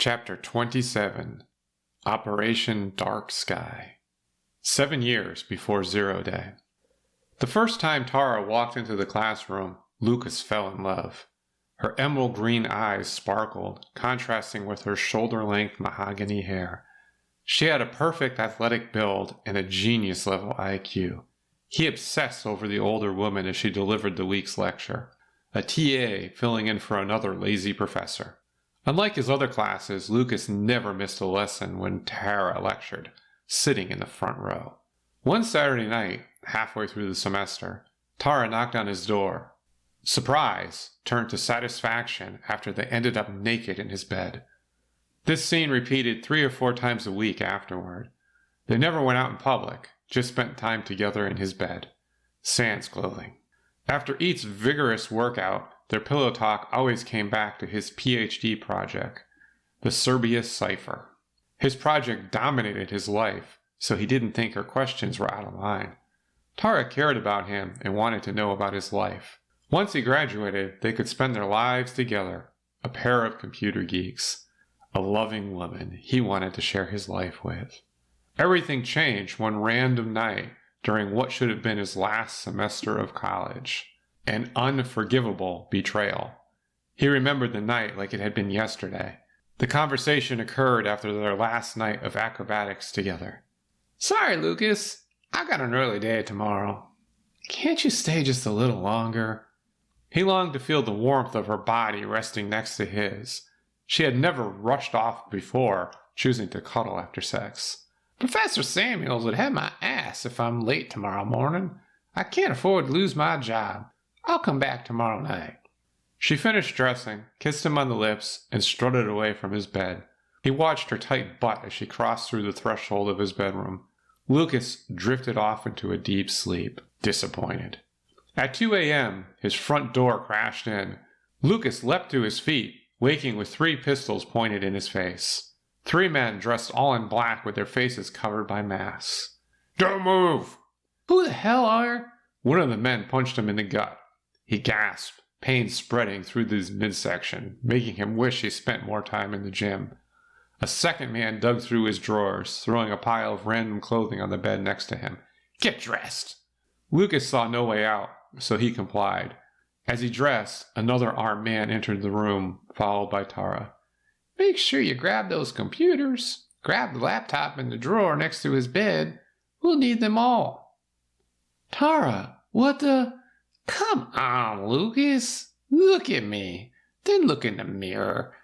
Chapter 27, Operation Dark Sky. 7 years before Zero Day. The first time Tara walked into the classroom, Lucas fell in love. Her emerald green eyes sparkled, contrasting with her shoulder-length mahogany hair. She had a perfect athletic build and a genius-level IQ. He obsessed over the older woman as she delivered the week's lecture, a TA filling in for another lazy professor. Unlike his other classes, Lucas never missed a lesson when Tara lectured, sitting in the front row. One Saturday night, halfway through the semester, Tara knocked on his door. Surprise turned to satisfaction after they ended up naked in his bed. This scene repeated 3 or 4 times a week afterward. They never went out in public, just spent time together in his bed. Sans clothing. After each vigorous workout, their pillow talk always came back to his PhD project, the Serbius cipher. His project dominated his life, so he didn't think her questions were out of line. Tara cared about him and wanted to know about his life. Once he graduated, they could spend their lives together, a pair of computer geeks, a loving woman he wanted to share his life with. Everything changed one random night during what should have been his last semester of college. An unforgivable betrayal. He remembered the night like it had been yesterday. The conversation occurred after their last night of acrobatics together. "Sorry, Lucas. I got an early day tomorrow. Can't you stay just a little longer?" He longed to feel the warmth of her body resting next to his. She had never rushed off before, choosing to cuddle after sex. "Professor Samuels would have my ass if I'm late tomorrow morning. I can't afford to lose my job. I'll come back tomorrow night." She finished dressing, kissed him on the lips, and strutted away from his bed. He watched her tight butt as she crossed through the threshold of his bedroom. Lucas drifted off into a deep sleep, disappointed. At 2 a.m., his front door crashed in. Lucas leapt to his feet, waking with 3 pistols pointed in his face. 3 men dressed all in black with their faces covered by masks. "Don't move!" "Who the hell are?" One of the men punched him in the gut. He gasped, pain spreading through his midsection, making him wish he spent more time in the gym. A second man dug through his drawers, throwing a pile of random clothing on the bed next to him. "Get dressed!" Lucas saw no way out, so he complied. As he dressed, another armed man entered the room, followed by Tara. "Make sure you grab those computers. Grab the laptop in the drawer next to his bed. We'll need them all." "Tara, what the—" "Come on, Lucas. Look at me. Then look in the mirror.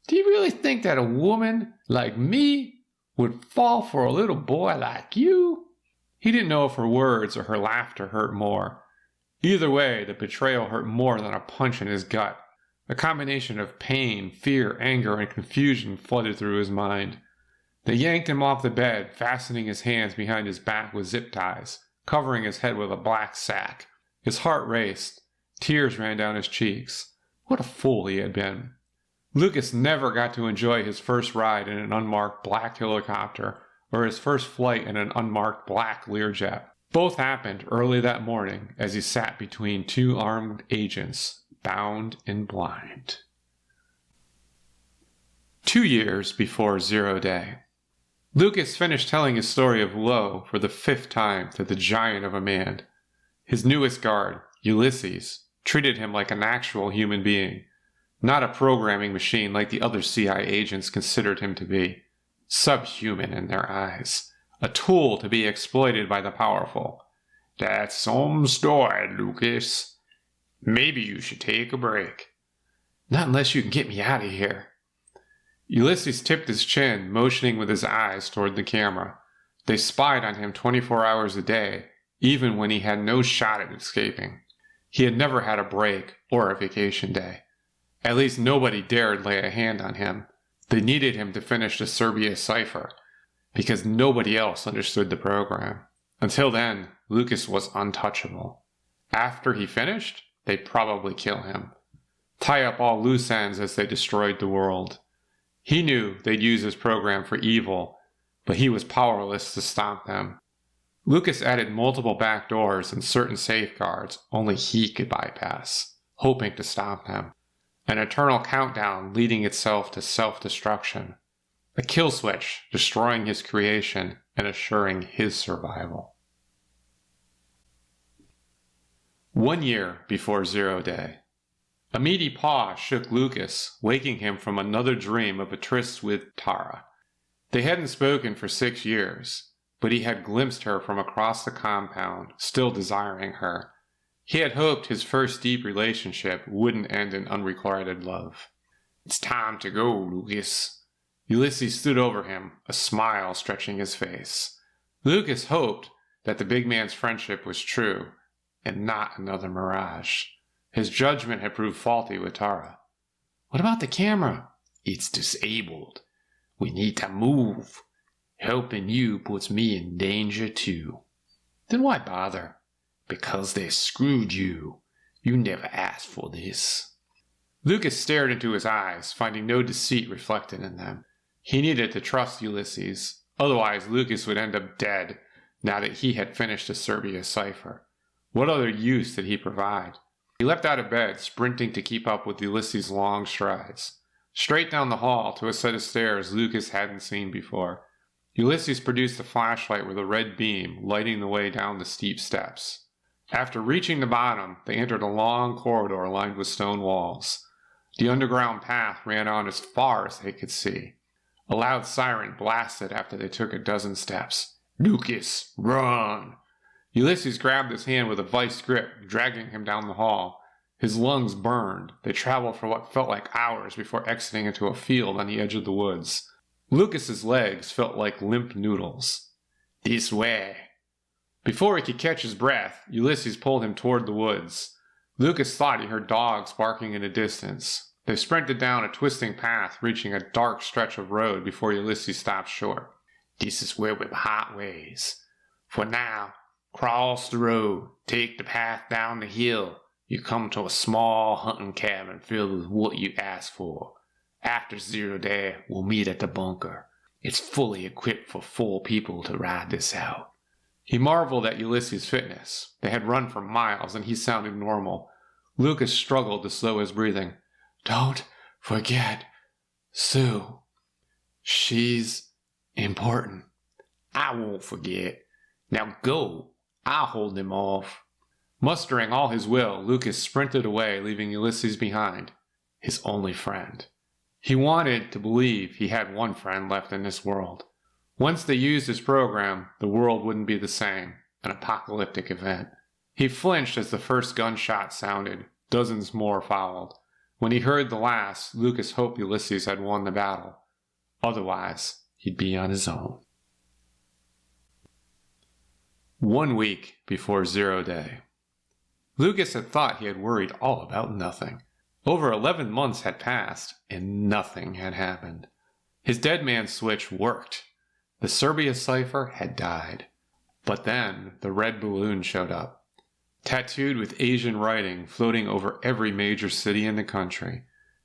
Do you really think that a woman like me would fall for a little boy like you?" He didn't know if her words or her laughter hurt more. Either way, the betrayal hurt more than a punch in his gut. A combination of pain, fear, anger, and confusion flooded through his mind. They yanked him off the bed, fastening his hands behind his back with zip ties, covering his head with a black sack. His heart raced. Tears ran down his cheeks. What a fool he had been. Lucas never got to enjoy his first ride in an unmarked black helicopter or his first flight in an unmarked black Learjet. Both happened early that morning as he sat between 2 armed agents, bound and blind. 2 years before Zero Day. Lucas finished telling his story of woe for the 5th time to the giant of a man. His newest guard, Ulysses, treated him like an actual human being, not a programming machine like the other CIA agents considered him to be. Subhuman in their eyes, a tool to be exploited by the powerful. "That's some story, Lucas. Maybe you should take a break." "Not unless you can get me out of here." Ulysses tipped his chin, motioning with his eyes toward the camera. They spied on him 24 hours a day, even when he had no shot at escaping. He had never had a break or a vacation day. At least nobody dared lay a hand on him. They needed him to finish the Serbius cipher, because nobody else understood the program. Until then, Lucas was untouchable. After he finished, they'd probably kill him. Tie up all loose ends as they destroyed the world. He knew they'd use his program for evil, but he was powerless to stop them. Lucas added multiple back doors and certain safeguards only he could bypass, hoping to stop them. an eternal countdown leading itself to self-destruction, a kill switch destroying his creation and assuring his survival. 1 year before 0 Day. A meaty paw shook Lucas, waking him from another dream of a tryst with Tara. They hadn't spoken for 6 years, but he had glimpsed her from across the compound, still desiring her. He had hoped his first deep relationship wouldn't end in unrequited love. "It's time to go, Lucas." Ulysses stood over him, a smile stretching his face. Lucas hoped that the big man's friendship was true, and not another mirage. His judgment had proved faulty with Tara. "What about the camera?" "It's disabled. We need to move. Helping you puts me in danger too." "Then why bother?" "Because they screwed you. You never asked for this." Lucas stared into his eyes, finding no deceit reflected in them. He needed to trust Ulysses, otherwise Lucas would end up dead now that he had finished the Serbia cipher. What other use did he provide? He leapt out of bed, sprinting to keep up with Ulysses' long strides. Straight down the hall to a set of stairs Lucas hadn't seen before. Ulysses produced a flashlight with a red beam, lighting the way down the steep steps. After reaching the bottom, they entered a long corridor lined with stone walls. The underground path ran on as far as they could see. A loud siren blasted after they took a dozen steps. "Lucas, run!" Ulysses grabbed his hand with a vice grip, dragging him down the hall. His lungs burned. They traveled for what felt like hours before exiting into a field on the edge of the woods. Lucas's legs felt like limp noodles. "This way." Before he could catch his breath, Ulysses pulled him toward the woods. Lucas thought he heard dogs barking in the distance. They sprinted down a twisting path, reaching a dark stretch of road before Ulysses stopped short. "This is where we part ways. For now, cross the road, take the path down the hill. You come to a small hunting cabin filled with what you asked for. After 0 Day, we'll meet at the bunker. It's fully equipped for 4 people to ride this out." He marveled at Ulysses' fitness. They had run for miles, and he sounded normal. Lucas struggled to slow his breathing. "Don't forget Sue. She's important." "I won't forget. Now go. I'll hold them off." Mustering all his will, Lucas sprinted away, leaving Ulysses behind, his only friend. He wanted to believe he had one friend left in this world. Once they used his program, the world wouldn't be the same, an apocalyptic event. He flinched as the first gunshot sounded. Dozens more followed. When he heard the last, Lucas hoped Ulysses had won the battle. Otherwise, he'd be on his own. 1 week before 0 Day. Lucas had thought he had worried all about nothing. Over 11 months had passed, and nothing had happened. His dead man switch worked. The Serbia cipher had died. But then the red balloon showed up, tattooed with Asian writing floating over every major city in the country.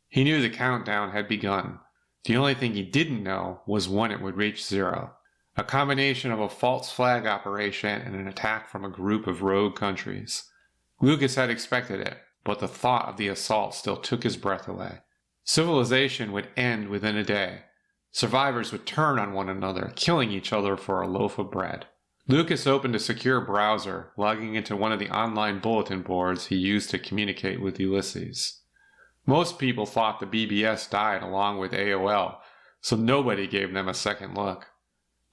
He knew the countdown had begun. The only thing he didn't know was when it would reach 0. A combination of a false flag operation and an attack from a group of rogue countries. Lucas had expected it, but the thought of the assault still took his breath away. Civilization would end within a day. Survivors would turn on one another, killing each other for a loaf of bread. Lucas opened a secure browser, logging into one of the online bulletin boards he used to communicate with Ulysses. Most people thought the BBS died along with AOL, so nobody gave them a second look.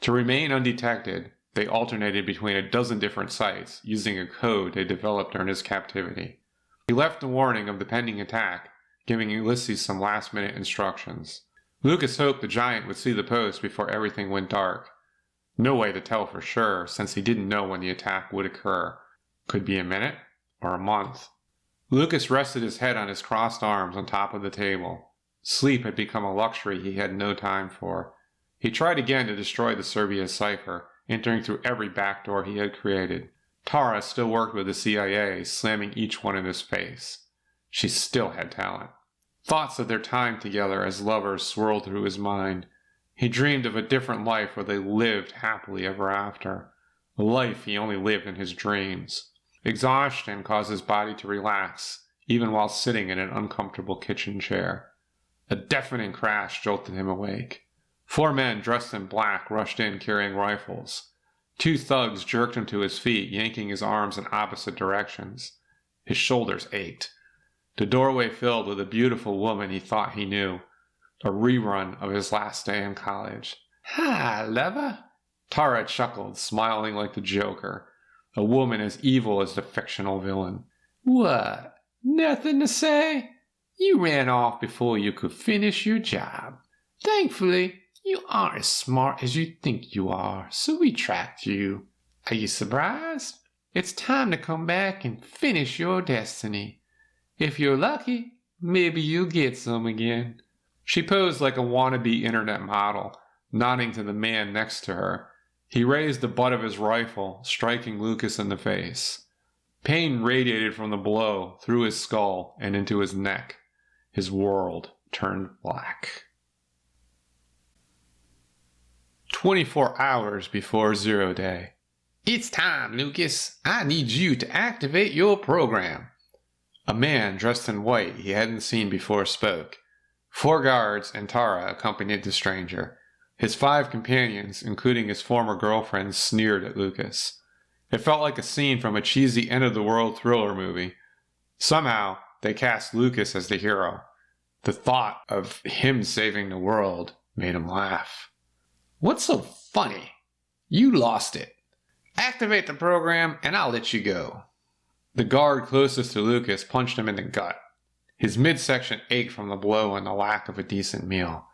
To remain undetected, they alternated between a dozen different sites, using a code they developed during his captivity. He left a warning of the pending attack, giving Ulysses some last-minute instructions. Lucas hoped the giant would see the post before everything went dark. No way to tell for sure, since he didn't know when the attack would occur. Could be a minute, or a month. Lucas rested his head on his crossed arms on top of the table. Sleep had become a luxury he had no time for. He tried again to destroy the Serbia cipher, entering through every back door he had created. Tara still worked with the CIA, slamming each one in his face. She still had talent. Thoughts of their time together as lovers swirled through his mind. He dreamed of a different life where they lived happily ever after. A life he only lived in his dreams. Exhaustion caused his body to relax. even while sitting in an uncomfortable kitchen chair. A deafening crash jolted him awake. 4 men dressed in black rushed in carrying rifles. 2 thugs jerked him to his feet, yanking his arms in opposite directions. His shoulders ached. The doorway filled with a beautiful woman he thought he knew, a rerun of his last day in college. "Hi, lover," Tara chuckled, smiling like the Joker, a woman as evil as the fictional villain. "What? Nothing to say? You ran off before you could finish your job. Thankfully, you aren't as smart as you think you are, so we tracked you. Are you surprised? It's time to come back and finish your destiny. If you're lucky, maybe you'll get some again." She posed like a wannabe internet model, nodding to the man next to her. He raised the butt of his rifle, striking Lucas in the face. Pain radiated from the blow through his skull and into his neck. His world turned black. 24 hours before 0 day. "It's time, Lucas. I need you to activate your program." A man dressed in white he hadn't seen before spoke. 4 guards and Tara accompanied the stranger. His 5 companions, including his former girlfriend, sneered at Lucas. It felt like a scene from a cheesy end-of-the-world thriller movie. Somehow, they cast Lucas as the hero. The thought of him saving the world made him laugh. "What's so funny? You lost it. Activate the program and I'll let you go." The guard closest to Lucas punched him in the gut. His midsection ached from the blow and the lack of a decent meal.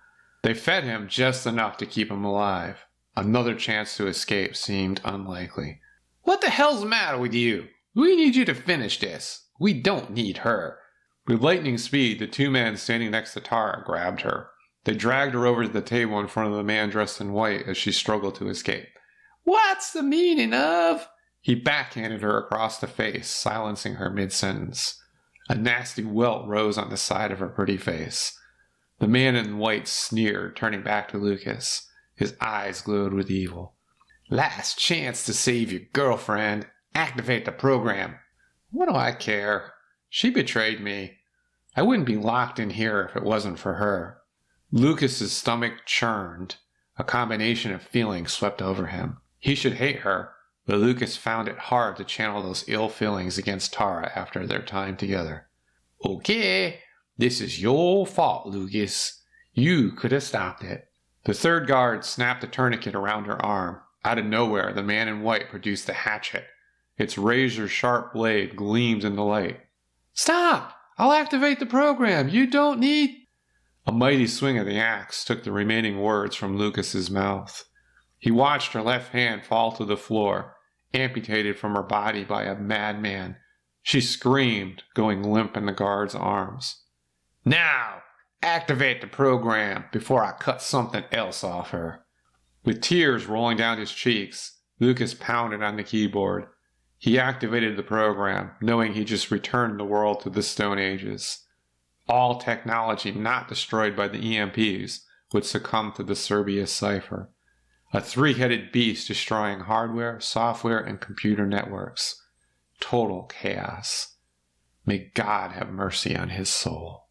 They fed him just enough to keep him alive. Another chance to escape seemed unlikely. "What the hell's the matter with you? We need you to finish this. We don't need her." With lightning speed, the 2 men standing next to Tara grabbed her. They dragged her over to the table in front of the man dressed in white as she struggled to escape. "What's the meaning of—" He backhanded her across the face, silencing her mid-sentence. A nasty welt rose on the side of her pretty face. The man in white sneered, turning back to Lucas. His eyes glowed with evil. "Last chance to save your girlfriend. Activate the program." "What do I care? She betrayed me. I wouldn't be locked in here if it wasn't for her." Lucas's stomach churned. A combination of feelings swept over him. He should hate her, but Lucas found it hard to channel those ill feelings against Tara after their time together. "Okay, this is your fault, Lucas. You could have stopped it." The 3rd guard snapped a tourniquet around her arm. Out of nowhere, the man in white produced a hatchet. Its razor-sharp blade gleamed in the light. "Stop! I'll activate the program. You don't need—" A mighty swing of the axe took the remaining words from Lucas's mouth. He watched her left hand fall to the floor, amputated from her body by a madman. She screamed, going limp in the guard's arms. "Now, activate the program before I cut something else off her." With tears rolling down his cheeks, Lucas pounded on the keyboard. He activated the program, knowing he just returned the world to the Stone Ages. All technology not destroyed by the EMPs would succumb to the Cerberus cipher. A 3-headed beast destroying hardware, software, and computer networks. Total chaos. May God have mercy on his soul.